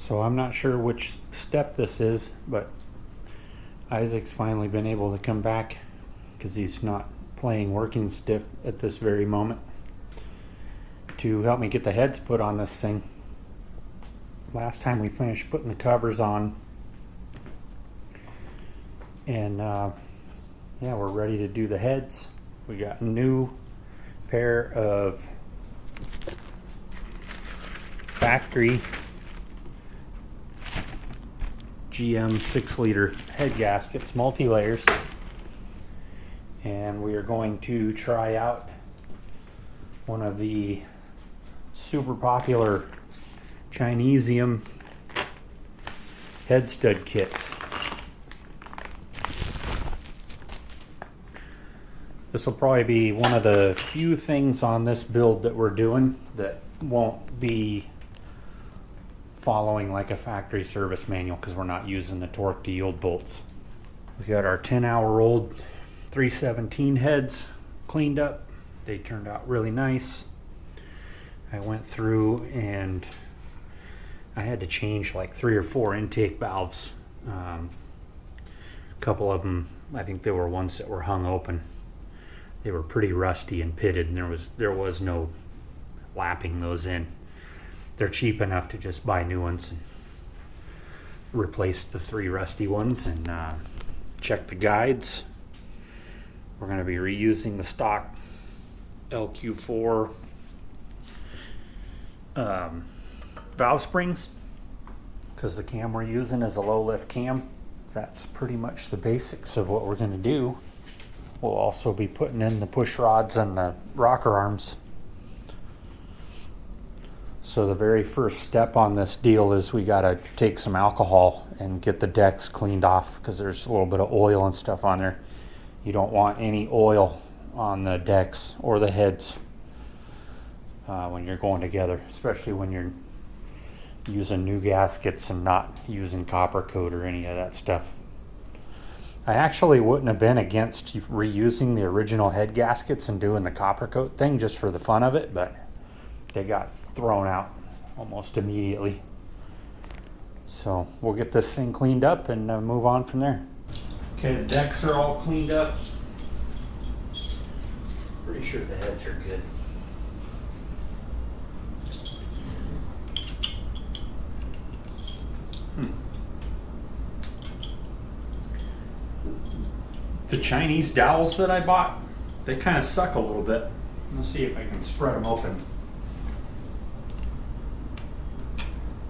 So I'm not sure which step this is, but Isaac's finally been able to come back because he's not playing working stiff at this very moment to help me get the heads put on this thing. Last time we finished putting the covers on, and yeah, we're ready to do the heads. We got a new pair of factory GM 6-liter head gaskets, multi-layers, and we are going to try out one of the super popular Chinesium head stud kits. This will probably be one of the few things on this build that we're doing that won't be following like a factory service manual, because we're not using the torque to yield bolts. We got our 10-hour old 317 heads cleaned up. They turned out really nice. I went through and I had to change like 3 or 4 intake valves. A couple of them, I think they were ones that were hung open. They were pretty rusty and pitted, and there was no lapping those in. They're cheap enough to just buy new ones and replace the 3 rusty ones, and check the guides. We're going to be reusing the stock LQ4 valve springs because the cam we're using is a low lift cam. That's pretty much the basics of what we're going to do. We'll also be putting in the push rods and the rocker arms. So the very first step on this deal is we got to take some alcohol and get the decks cleaned off, because there's a little bit of oil and stuff on there. You don't want any oil on the decks or the heads when you're going together, especially when you're using new gaskets and not using copper coat or any of that stuff. I actually wouldn't have been against reusing the original head gaskets and doing the copper coat thing just for the fun of it, but they got thrown out almost immediately. So we'll get this thing cleaned up and move on from there. Okay, the decks are all cleaned up. Pretty sure the heads are good. The Chinese dowels that I bought, they kind of suck a little bit. Let's see if I can spread them open.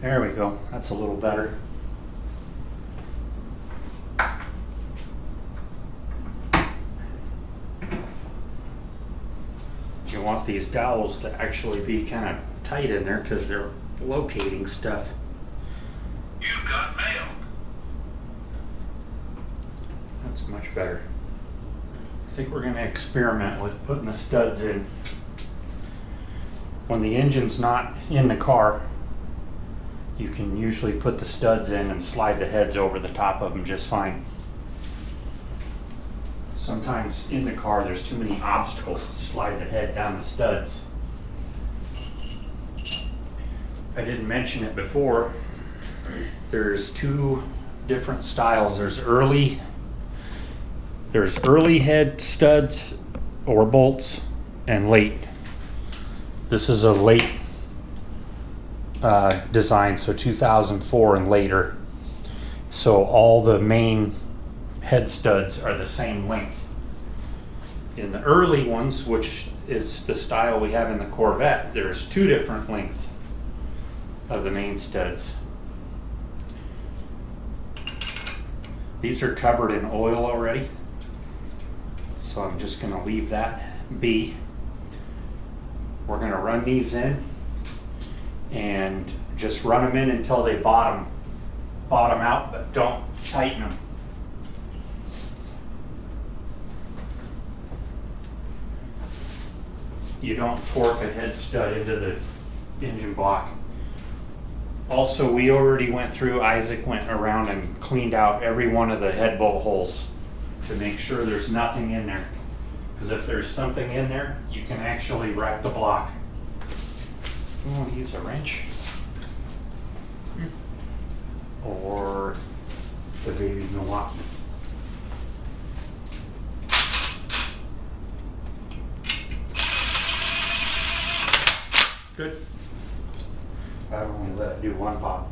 There we go. That's a little better. You want these dowels to actually be kind of tight in there because they're locating stuff. You've got mail. That's much better. I think we're going to experiment with putting the studs in. When the engine's not in the car, you can usually put the studs in and slide the heads over the top of them just fine. Sometimes in the car there's too many obstacles to slide the head down the studs. I didn't mention it before. There's 2 different styles. There's early head studs or bolts and late. This is a late design, so 2004 and later. So all the main head studs are the same length. In the early ones, which is the style we have in the Corvette, there's 2 different lengths of the main studs. These are covered in oil already, so I'm just going to leave that be. We're going to run these in and just run them in until they bottom out, but don't tighten them. You don't torque a head stud into the engine block. Also, we already went through, Isaac went around and cleaned out every one of the head bolt holes to make sure there's nothing in there. Because if there's something in there, you can actually wreck the block. You want to use a wrench? that do one pop.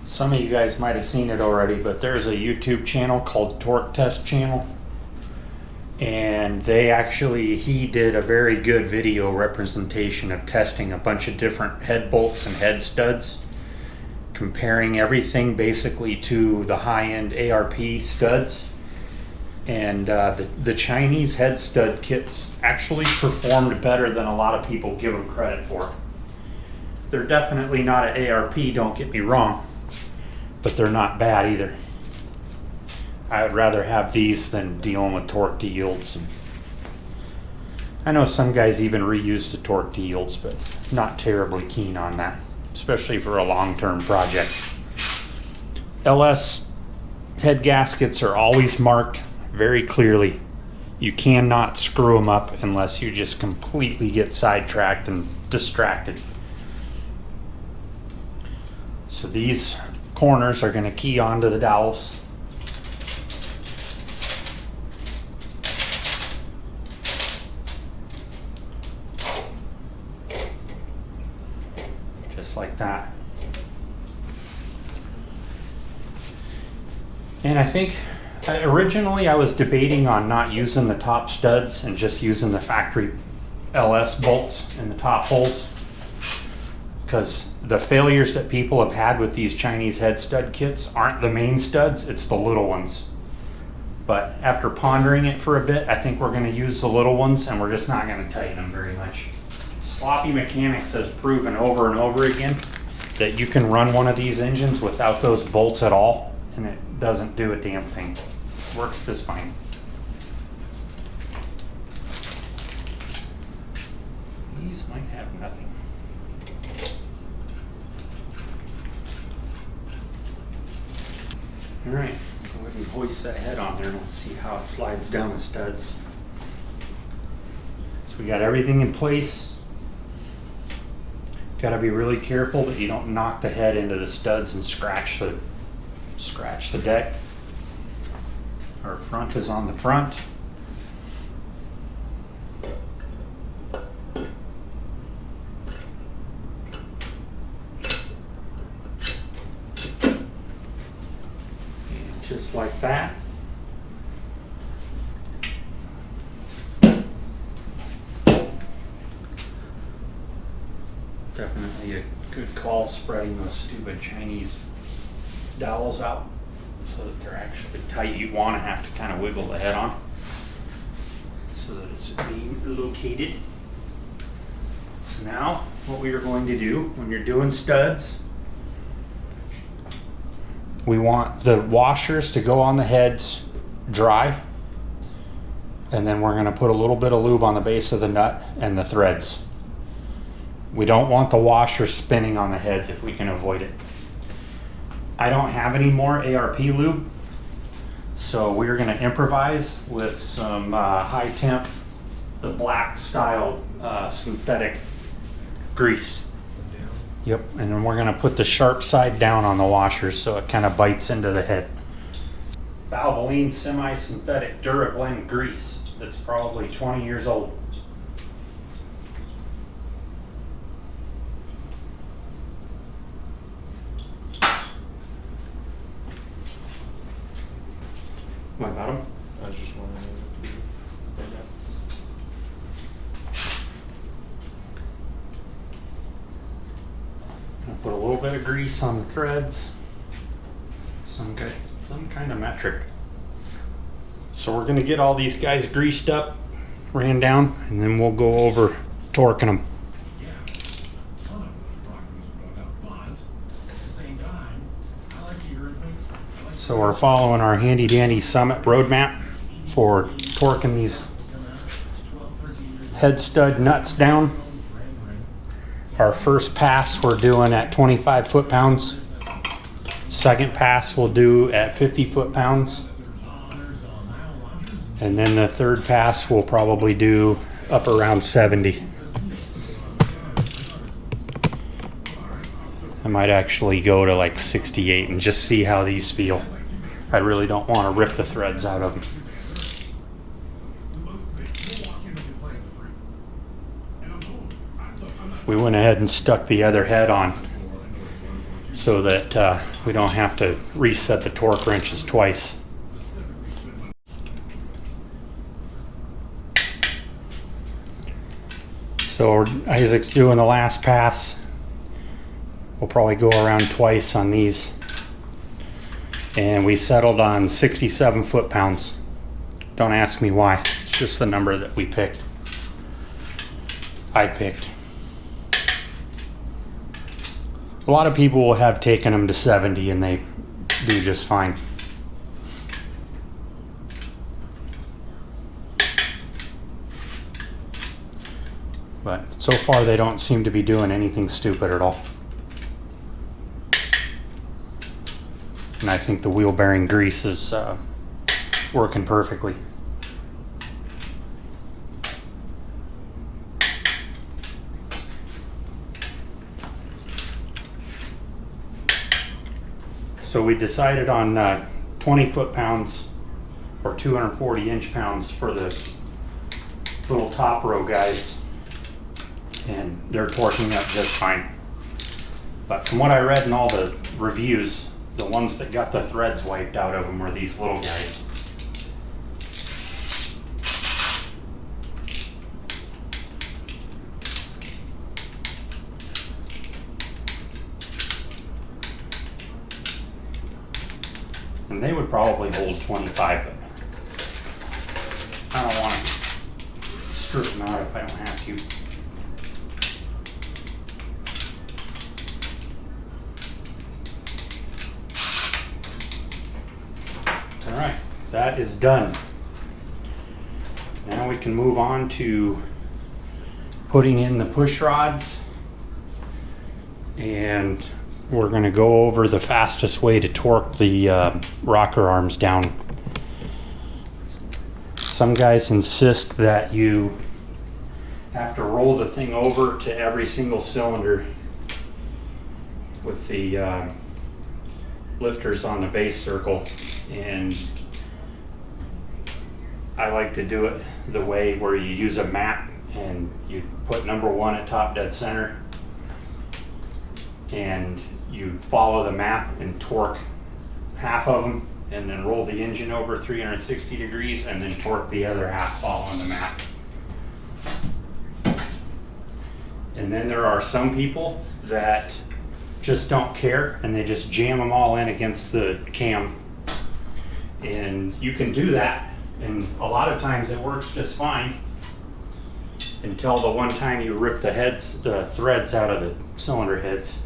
Some of you guys might have seen it already, but there's a YouTube channel called Torque Test Channel. And he did a very good video representation of testing a bunch of different head bolts and head studs, comparing everything basically to the high-end ARP studs. And the Chinese head stud kits actually performed better than a lot of people give them credit for. They're definitely not an ARP, don't get me wrong, but they're not bad either. I would rather have these than dealing with torque to yields. I know some guys even reuse the torque to yields, but not terribly keen on that, especially for a long-term project. LS head gaskets are always marked very clearly. You cannot screw them up unless you just completely get sidetracked and distracted. So these corners are going to key onto the dowels. Just like that. And I think originally I was debating on not using the top studs and just using the factory LS bolts in the top holes, because the failures that people have had with these Chinese head stud kits aren't the main studs, it's the little ones. But after pondering it for a bit, I think we're going to use the little ones, and we're just not going to tighten them very much. Sloppy Mechanics has proven over and over again that you can run one of these engines without those bolts at all, and it doesn't do a damn thing. It works just fine. These might have nothing. All right, go ahead and hoist that head on there and let's see how it slides down the studs. So we got everything in place. Got to be really careful that you don't knock the head into the studs and scratch the deck. Our front is on the front. Just like that. Definitely a good call spreading those stupid Chinese dowels out so that they're actually tight. You want to have to kind of wiggle the head on so that it's being located. So now what we are going to do when you're doing studs, we want the washers to go on the heads dry, and then we're going to put a little bit of lube on the base of the nut and the threads. We don't want the washer spinning on the heads if we can avoid it. I don't have any more ARP lube, so we're going to improvise with some high temp, the black style synthetic grease. Yep, and then we're going to put the sharp side down on the washers so it kind of bites into the head. Valvoline semi-synthetic DuraBlend grease that's probably 20 years old. What about them? I was just wondering. I'll put a little bit of grease on the threads. Some kind of metric. So we're going to get all these guys greased up, ran down, and then we'll go over torquing them. Yeah, a ton of rock music about that, but at the same time, I like the Eurythmics. So we're following our handy dandy Summit roadmap for torquing these head stud nuts down. Our first pass we're doing at 25 foot-pounds. Second pass we'll do at 50 foot-pounds. And then the third pass we'll probably do up around 70. I might actually go to like 68 and just see how these feel. I really don't want to rip the threads out of them. We went ahead and stuck the other head on so that we don't have to reset the torque wrenches twice. So Isaac's doing the last pass. We'll probably go around twice on these. And we settled on 67 foot-pounds. Don't ask me why. It's just the number that we picked. I picked. A lot of people have taken them to 70 and they do just fine. But so far they don't seem to be doing anything stupid at all. And I think the wheel bearing grease is working perfectly. So we decided on 20 foot-pounds or 240 inch-pounds for the little top row guys. And they're torquing up just fine. But from what I read in all the reviews, the ones that got the threads wiped out of them were these little guys. And they would probably hold 25, but I don't want to strip them out if I don't have to. All right, that is done. Now we can move on to putting in the push rods, and we're going to go over the fastest way to torque the rocker arms down. Some guys insist that you have to roll the thing over to every single cylinder with the lifters on the base circle, and I like to do it the way where you use a map and you put number 1 at top dead center and you follow the map and torque half of them and then roll the engine over 360 degrees and then torque the other half following the map. And then there are some people that just don't care and they just jam them all in against the cam. And you can do that, and a lot of times it works just fine until the one time you rip the threads out of the cylinder heads.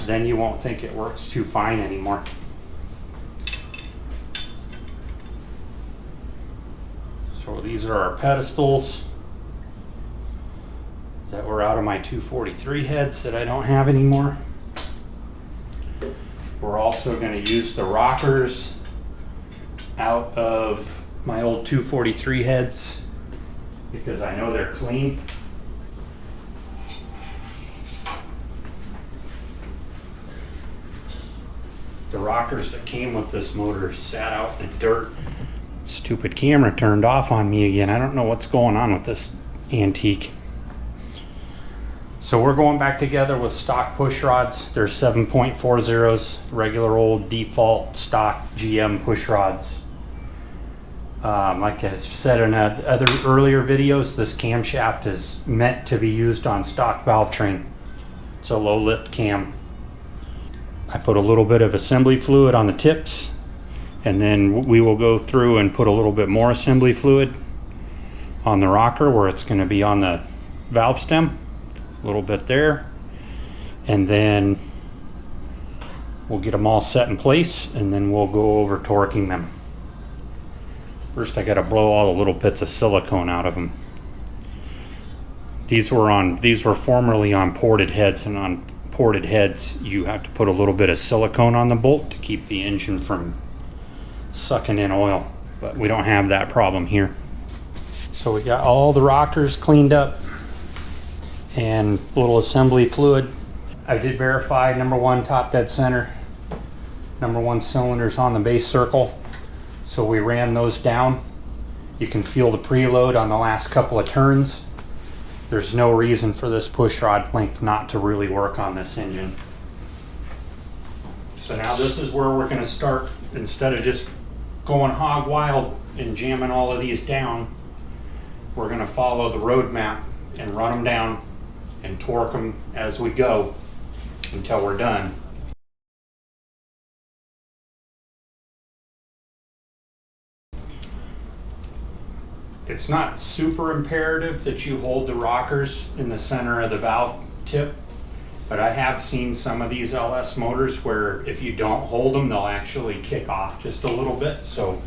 Then you won't think it works too fine anymore. So these are our pedestals that were out of my 243 heads that I don't have anymore. We're also going to use the rockers out of my old 243 heads because I know they're clean. The rockers that came with this motor sat out in the dirt. Stupid camera turned off on me again. I don't know what's going on with this antique. So we're going back together with stock push rods. They're 7.40s, regular old default stock GM push rods. Like I said in other earlier videos, this camshaft is meant to be used on stock valve train. It's a low lift cam. I put a little bit of assembly fluid on the tips, and then we will go through and put a little bit more assembly fluid on the rocker where it's going to be on the valve stem. A little bit there, and then we'll get them all set in place, and then we'll go over torquing them. First I got to blow all the little bits of silicone out of them. These were formerly on ported heads, and on ported heads you have to put a little bit of silicone on the bolt to keep the engine from sucking in oil. but we don't have that problem here. So we got all the rockers cleaned up and little assembly fluid. I did verify number one top dead center, number one cylinders on the base circle. So we ran those down. You can feel the preload on the last couple of turns. There's no reason for this push rod length not to really work on this engine. So now this is where we're gonna start. Instead of just going hog wild and jamming all of these down, we're gonna follow the road map and run them down and torque them as we go until we're done. It's not super imperative that you hold the rockers in the center of the valve tip, but I have seen some of these LS motors where if you don't hold them, they'll actually kick off just a little bit. So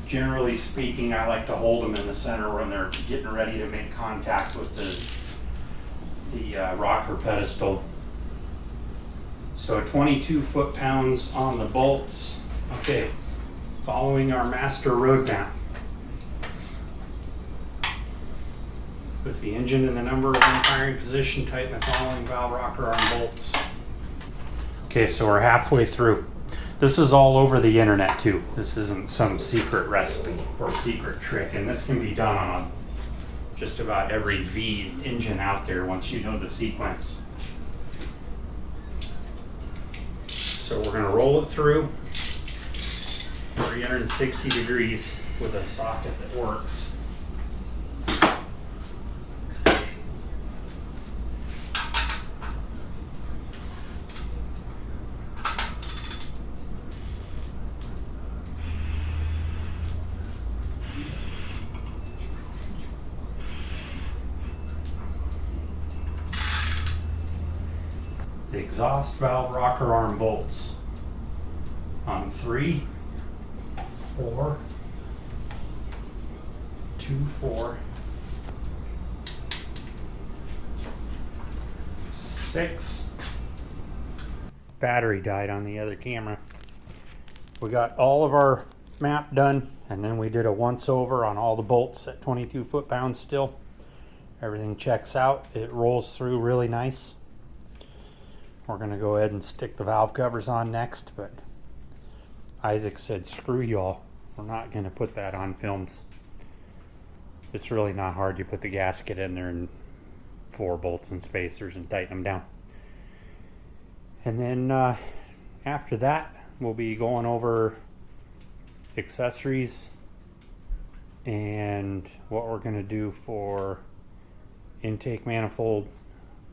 generally speaking, I like to hold them in the center when they're getting ready to make contact with the rocker pedestal. So 22 foot-pounds on the bolts. Okay, following our master road map. With the engine in the number one firing position, tighten the following valve rocker arm bolts. Okay, so we're halfway through. This is all over the internet too. This isn't some secret recipe or secret trick, and this can be done on just about every V engine out there once you know the sequence. So we're gonna roll it through 360 degrees with a socket that works. The exhaust valve rocker arm bolts on 3, 4, 2, 4, 6. Battery died on the other camera. We got all of our map done, and then we did a once over on all the bolts at 22 foot-pounds still. Everything checks out. It rolls through really nice. We're going to go ahead and stick the valve covers on next, but Isaac said, screw y'all. We're not going to put that on films. It's really not hard. You put the gasket in there and 4 bolts and spacers and tighten them down. And then after that, we'll be going over accessories and what we're going to do for intake manifold,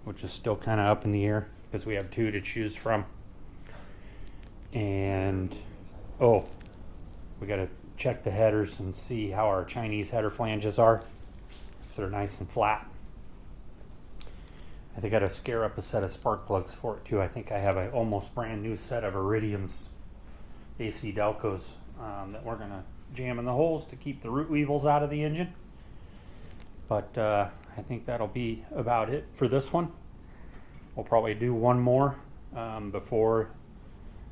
which is still kind of up in the air because we have 2 to choose from. And oh, we got to check the headers and see how our Chinese header flanges are, if they're nice and flat. I think I got to scare up a set of spark plugs for it too. I think I have an almost brand new set of Iridium's AC Delcos that we're going to jam in the holes to keep the root weevils out of the engine. But I think that'll be about it for this one. We'll probably do one more before,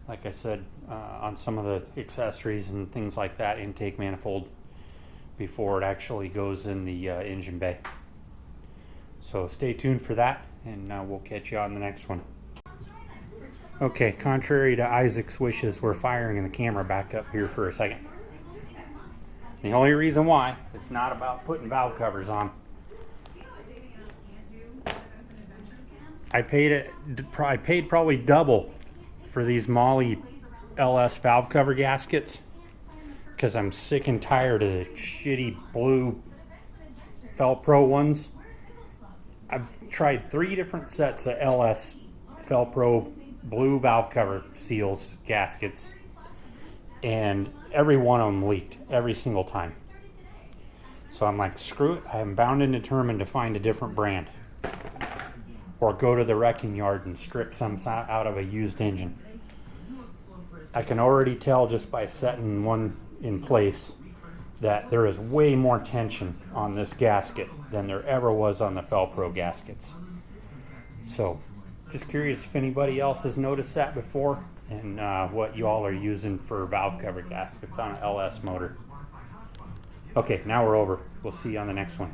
like I said, on some of the accessories and things like that, intake manifold, before it actually goes in the engine bay. So stay tuned for that, and we'll catch you on the next one. Okay, contrary to Isaac's wishes, we're firing the camera back up here for a second. The only reason why, it's not about putting valve covers on. I paid probably double for these Molly LS valve cover gaskets because I'm sick and tired of the shitty blue Felpro ones. I've tried 3 different sets of LS Felpro blue valve cover seals gaskets, and every one of them leaked every single time. So I'm like, screw it, I am bound and determined to find a different brand, or go to the wrecking yard and strip some out of a used engine. I can already tell just by setting one in place that there is way more tension on this gasket than there ever was on the Felpro gaskets. So just curious if anybody else has noticed that before, and what you all are using for valve cover gaskets on an LS motor. Okay, now we're over. We'll see you on the next one.